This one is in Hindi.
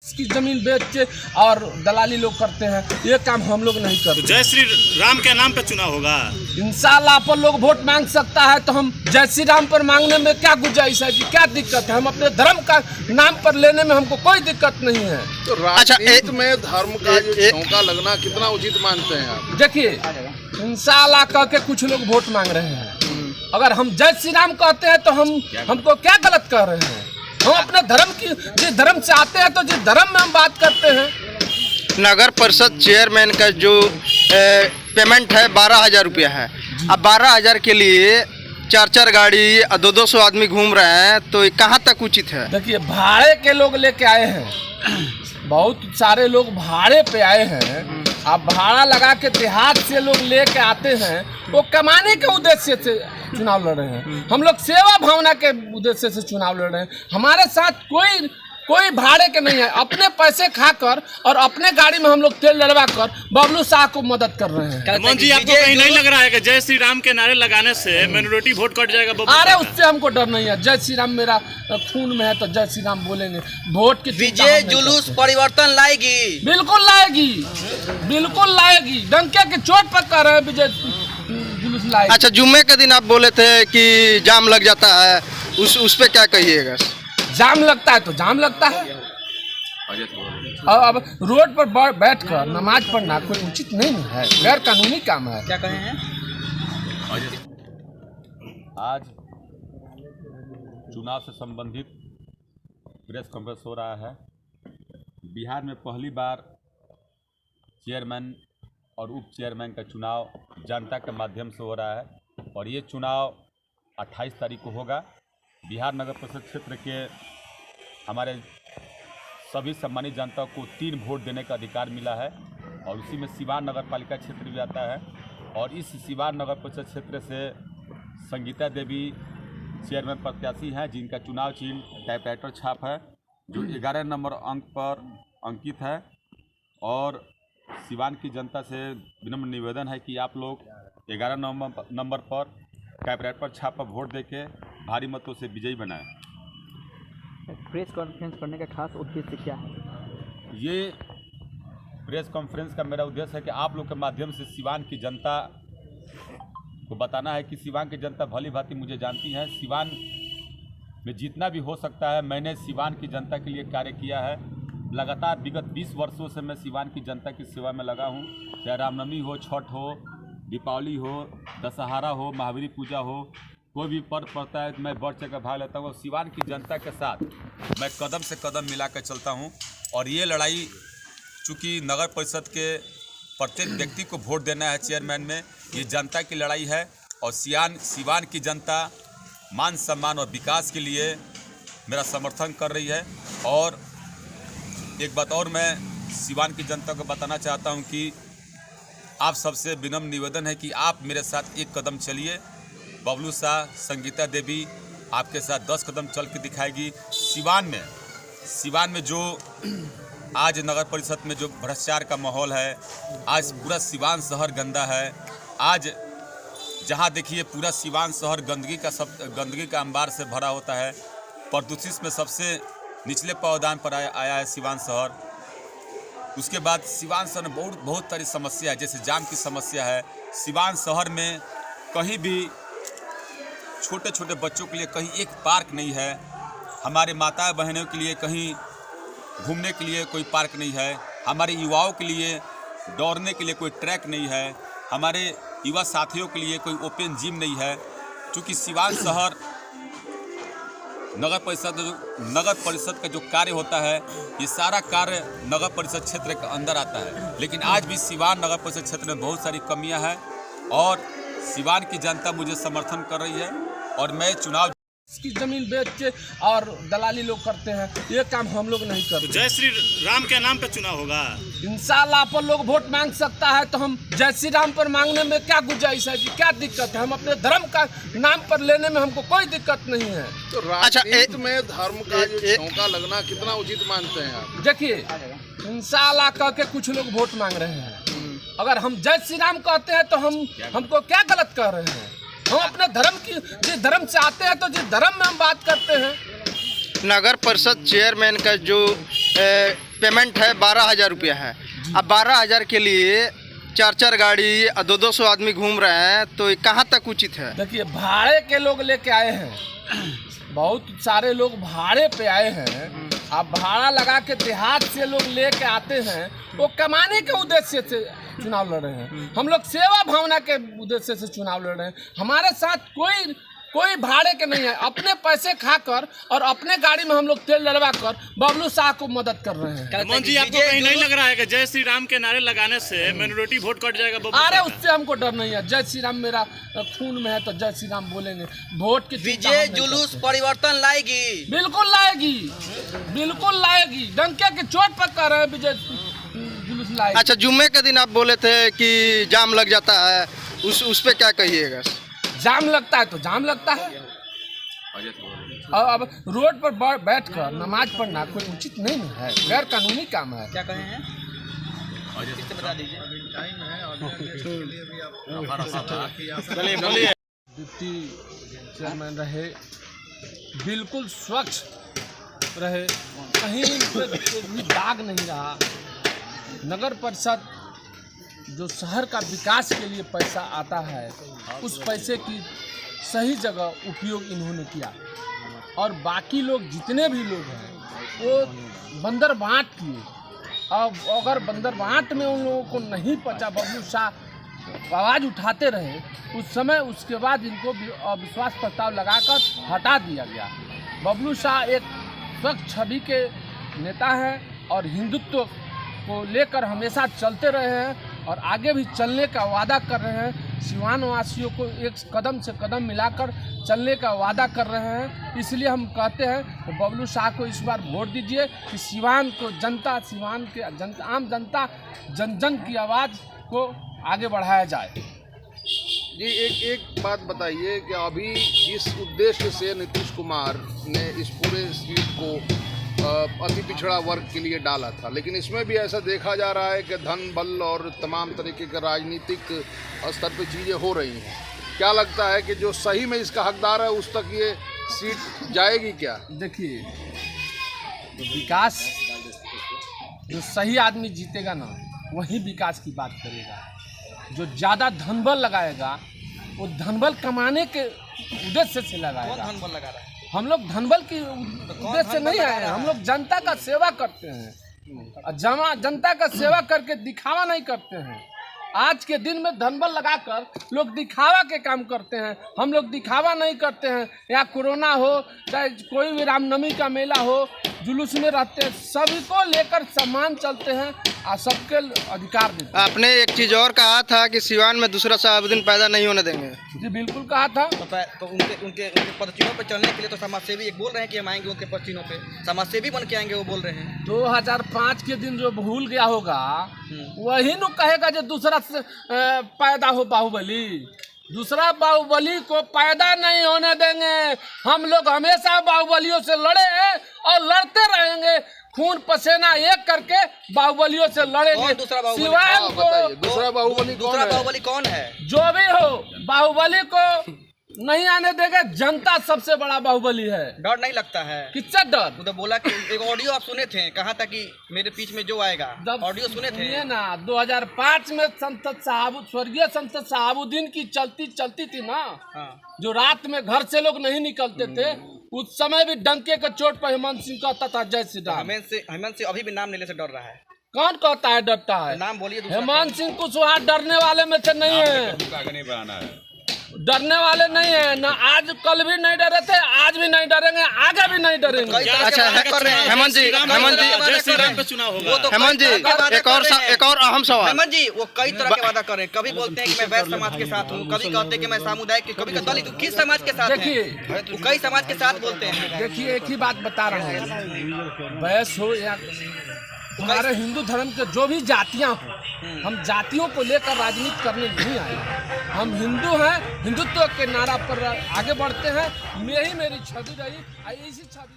इसकी जमीन बेच के और दलाली लोग करते हैं, ये काम हम लोग नहीं करते। तो जय श्री राम के नाम पे चुनाव होगा। इंशाल्लाह पर लोग वोट मांग सकता है तो हम जय श्री राम पर मांगने में क्या गुंजाइश है जी, क्या दिक्कत है? हम अपने धर्म का नाम पर लेने में हमको कोई दिक्कत नहीं है। तो राजनीति में धर्म का जो झोंका लगना कितना उचित मानते हैं आप? देखिए, इंशाल्लाह कह के कुछ लोग वोट मांग रहे हैं, अगर हम जय श्री राम कहते हैं तो हमको क्या गलत कह रहे हैं? हम अपने धर्म की जिस धर्म से आते हैं तो जिस धर्म में हम बात करते हैं। नगर परिषद चेयरमैन का जो पेमेंट है 12,000 रुपया है। अब 12,000 के लिए 4 गाड़ी 200 आदमी घूम रहे हैं, तो ये कहाँ तक उचित है? देखिए, भाड़े के लोग लेके आए हैं, बहुत सारे लोग भाड़े पे आए हैं। अब भाड़ा लगा के देहात से लोग लेके आते हैं, वो कमाने के उद्देश्य से चुनाव लड़ रहे हैं। हम लोग सेवा भावना के उद्देश्य से चुनाव लड़ रहे हैं। हमारे साथ कोई भाड़े के नहीं है, अपने पैसे खाकर और अपने गाड़ी में हम लोग तेल डलवा कर बबलू शाह को मदद कर रहे हैं। मोहन जी, आपको कहीं नहीं लग रहा है कि जय श्री राम के नारे लगाने से माइनॉरिटी वोट कट जाएगा? अरे उससे हमको डर नहीं है, जय श्री राम मेरा खून में है तो जय श्री राम बोलेंगे। वोट की विजय जुलूस परिवर्तन लाएगी, बिल्कुल लाएगी, बिल्कुल लाएगी। डंके की चोट पर कह रहे हैं विजय जुलूस लाएगी। अच्छा, जुम्मे के दिन आप बोले थे कि जाम लग जाता है, उस पे क्या कहिएगा? जाम लगता है तो जाम लगता है, और अब रोड पर बैठकर नमाज पढ़ना कोई उचित नहीं है, गैर कानूनी काम है। क्या कहे हैं? आज चुनाव से संबंधित प्रेस कॉन्फ्रेंस हो रहा है। बिहार में पहली बार चेयरमैन और उप चेयरमैन का चुनाव जनता के माध्यम से हो रहा है, और ये चुनाव 28 तारीख को होगा। बिहार नगर परिषद क्षेत्र के हमारे सभी सम्मानित जनता को 3 वोट देने का अधिकार मिला है, और उसी में सिवान नगर पालिका क्षेत्र भी आता है। और इस सिवान नगर परिषद क्षेत्र से संगीता देवी चेयरमैन प्रत्याशी हैं, जिनका चुनाव चिन्ह टाइपराइटर छाप है, जो 11 नंबर अंक पर अंकित है। और सिवान की जनता से विनम्र निवेदन है कि आप लोग 11 नंबर पर टाइपराइटर छाप पर वोट देके भारी मतों से विजयी बनाएं। प्रेस कॉन्फ्रेंस करने का खास उद्देश्य क्या है? ये प्रेस कॉन्फ्रेंस का मेरा उद्देश्य है कि आप लोग के माध्यम से सिवान की जनता को बताना है कि सिवान की जनता भली भांति मुझे जानती है। सिवान में जितना भी हो सकता है मैंने सिवान की जनता के लिए कार्य किया है। लगातार विगत 20 वर्षों से मैं सिवान की जनता की सेवा में लगा हूँ। चाहे रामनवमी हो, छठ हो, दीपावली हो, दशहरा हो, महावीर पूजा हो, कोई भी पर्व पड़ता है मैं बढ़ चढ़ कर भाग लेता हूँ। सिवान की जनता के साथ मैं कदम से कदम मिला कर चलता हूँ। और ये लड़ाई चूँकि नगर परिषद के प्रत्येक व्यक्ति को वोट देना है चेयरमैन में, ये जनता की लड़ाई है। और सिवान की जनता मान सम्मान और विकास के लिए मेरा समर्थन कर रही है। और एक बात और मैं सिवान की जनता को बताना चाहता हूँ कि आप सबसे विनम्र निवेदन है कि आप मेरे साथ एक कदम चलिए। बबलू शाह, संगीता देवी आपके साथ 10 कदम चल के दिखाएगी। सिवान में जो आज नगर परिषद में जो भ्रष्टाचार का माहौल है, आज पूरा सिवान शहर गंदा है। आज जहां देखिए पूरा सिवान शहर गंदगी का अंबार से भरा होता है। प्रदूषित में सबसे निचले पावदान पर आया है सिवान शहर। उसके बाद सिवान शहर में बहुत सारी समस्या है, जैसे जाम की समस्या है। सिवान शहर में कहीं भी छोटे छोटे बच्चों के लिए कहीं एक पार्क नहीं है। हमारे माता बहनों के लिए कहीं घूमने के लिए कोई पार्क नहीं है। हमारे युवाओं के लिए दौड़ने के लिए कोई ट्रैक नहीं है। हमारे युवा साथियों के लिए कोई ओपन जिम नहीं है। क्योंकि सिवान शहर नगर परिषद का जो कार्य होता है, ये सारा कार्य नगर परिषद क्षेत्र के अंदर आता है। लेकिन आज भी सिवान नगर परिषद क्षेत्र में बहुत सारी कमियां हैं, और सिवान की जनता मुझे समर्थन कर रही है। और मैं चुनाव इसकी जमीन बेच के और दलाली लोग करते हैं, ये काम हम लोग नहीं करते। तो जय श्री राम के नाम पे चुनाव होगा। इंशाल्लाह पर लोग वोट मांग सकता है तो हम जय श्री राम पर मांगने में क्या गुंजाइश है जी, क्या दिक्कत है? हम अपने धर्म का नाम पर लेने में हमको कोई दिक्कत नहीं है। तो राजनीति में धर्म का जो झोंका लगना कितना उचित मानते हैं आप? देखिए, इंशाल्लाह कह के कुछ लोग वोट मांग रहे हैं, अगर हम जय श्री राम कहते हैं तो हमको क्या गलत कह रहे हैं? हम अपने धर्म की जिस धर्म से आते हैं तो जिस धर्म में हम बात करते हैं। नगर परिषद चेयरमैन का जो पेमेंट है 12,000 रुपया है। अब 12,000 के लिए 4 गाड़ी 200 आदमी घूम रहे हैं, तो ये कहाँ तक उचित है? देखिए, भाड़े के लोग लेके आए हैं, बहुत सारे लोग भाड़े पे आए हैं। अब भाड़ा लगा के देहात से लोग लेके आते हैं, वो कमाने के उद्देश्य से चुनाव लड़ रहे हैं। हम लोग सेवा भावना के उद्देश्य से चुनाव लड़ रहे हैं। हमारे साथ कोई भाड़े के नहीं है। अपने पैसे खाकर और अपने गाड़ी में हम लोग तेल डलवा कर बबलू शाह को मदद कर रहे हैं। हेमंत जी, आपको कहीं नहीं लग रहा है कि जय श्री राम के नारे लगाने से माइनॉरिटी वोट कट जाएगा? अरे उससे हमको डर नहीं है। जय श्री राम मेरा खून में है, तो जय श्री राम बोलेंगे। वोट की विजय जुलूस परिवर्तन लाएगी? बिल्कुल लाएगी, बिल्कुल लाएगी। डंके की चोट पर कह रहे हैं विजय जुलूस लाएगी। अच्छा, जुम्मे के दिन आप बोले थे कि जाम लग जाता है, उस पे क्या कहिएगा? जाम लगता है तो जाम लगता है। और अब रोड पर बैठ कर नमाज पढ़ना कोई उचित नहीं है, गैर कानूनी काम है। क्या कहे हैं? बता दीजिए। डिप्टी चेयरमैन रहे, बिल्कुल स्वच्छ रहे, कहीं पे भी दाग नहीं रहा। नगर परिषद जो शहर का विकास के लिए पैसा आता है, उस पैसे की सही जगह उपयोग इन्होंने किया। और बाकी लोग जितने भी लोग हैं वो बंदर बांट किए। अब अगर बंदर बांट में उन लोगों को नहीं पचा, बबलू शाह आवाज़ उठाते रहे उस समय, उसके बाद इनको अविश्वास प्रस्ताव लगाकर हटा दिया गया। बबलू शाह एक स्वच्छ छवि के नेता हैं और हिंदुत्व को लेकर हमेशा चलते रहे हैं और आगे भी चलने का वादा कर रहे हैं। सिवान वासियों को एक कदम से कदम मिलाकर चलने का वादा कर रहे हैं। इसलिए हम कहते हैं तो बबलू शाह को इस बार वोट दीजिए कि सिवान को जनता, सिवान के आम जनता, जन जन की आवाज़ को आगे बढ़ाया जाए। जी, एक बात बताइए कि अभी जिस उद्देश्य से नीतीश कुमार ने इस पूरे सीट को अति पिछड़ा वर्ग के लिए डाला था, लेकिन इसमें भी ऐसा देखा जा रहा है कि धन बल और तमाम तरीके के राजनीतिक स्तर पे चीज़ें हो रही हैं। क्या लगता है कि जो सही में इसका हकदार है उस तक ये सीट जाएगी क्या? देखिए, विकास जो सही आदमी जीतेगा ना, वही विकास की बात करेगा। जो ज़्यादा धनबल लगाएगा वो धनबल कमाने के उद्देश्य से लगाएगा। कौन धनबल लगा रहा है? हम लोग धनबल की उद्देश्य से नहीं आए हैं। हम लोग जनता का सेवा करते हैं। जनता का सेवा करके दिखावा नहीं करते हैं। आज के दिन में धनबल लगाकर लोग दिखावा के काम करते हैं। हम लोग दिखावा नहीं करते हैं। या कोरोना हो चाहे कोई भी रामनवमी का मेला हो, जुलूस में रहते हैं, सभी को लेकर सम्मान चलते हैं और सबके अधिकार देते हैं। आपने एक चीज़ और कहा था कि सिवान में दूसरा शहाबुद्दीन पैदा नहीं होने देंगे। जी बिल्कुल कहा था। तो उनके पदचिन्हों पर चलने के लिए तो समाजसेवी एक बोल रहे हैं कि हम आएंगे उनके पदचिन्हों पे, समाजसेवी बन के आएंगे, वो बोल रहे हैं। 2005 के दिन जो भूल गया होगा वही न कहेगा जो दूसरा से पैदा हो बाहुबली। दूसरा बाहुबली को पैदा नहीं होने देंगे। हम लोग हमेशा बाहुबलियों से लड़े हैं और लड़ते रहेंगे। खून पसीना एक करके बाहुबलियों से लड़ेंगे। सिवान को दूसरा बाहुबली कौन है? जो भी हो, बाहुबली को नहीं आने देगा। जनता सबसे बड़ा बाहुबली है। डर नहीं लगता है? किससे डर? उधर बोला कि एक ऑडियो आप सुने थे, कहा था कि मेरे बीच में जो आएगा, ऑडियो सुने थे ना? 2005 में स्वर्गीय संसद शहाबुद्दीन की चलती थी ना। हाँ। जो रात में घर से लोग नहीं निकलते थे, उस समय भी डंके के चोट पर हेमंत सिंह कहता था जय श्री राम। हेमंत से अभी भी नाम लेने से डर रहा है। कौन कहता है डरता है? नाम बोलिए। हेमंत सिंह कुशवाहा डरने वाले में से नहीं है। डरने वाले नहीं है ना। आज कल भी नहीं डरे थे, आज भी नहीं डरेंगे, आगे भी नहीं डरेंगे। अच्छा, हेमंत जी, जय श्री राम पे चुनाव होगा। हेमंत जी, एक और अहम सवाल। हेमंत जी, वो कई तरह के वादा कर रहे हैं। कभी बोलते हैं कि मैं वैश्य समाज के साथ हूँ, कभी कहते हैं कि मैं सामुदायिक, कभी दलित। किस समाज के साथ? देखिए, वो कई समाज के साथ बोलते हैं। देखिए, एक ही बात बता रहा हूँ, वैश्य हो या हमारे हिंदू धर्म के जो भी जातियाँ हो, हम जातियों को लेकर राजनीति करने नहीं आए। हम हिंदू हैं, हिंदुत्व के नारा पर आगे बढ़ते हैं। यही मेरी छवि रही, इसी छवि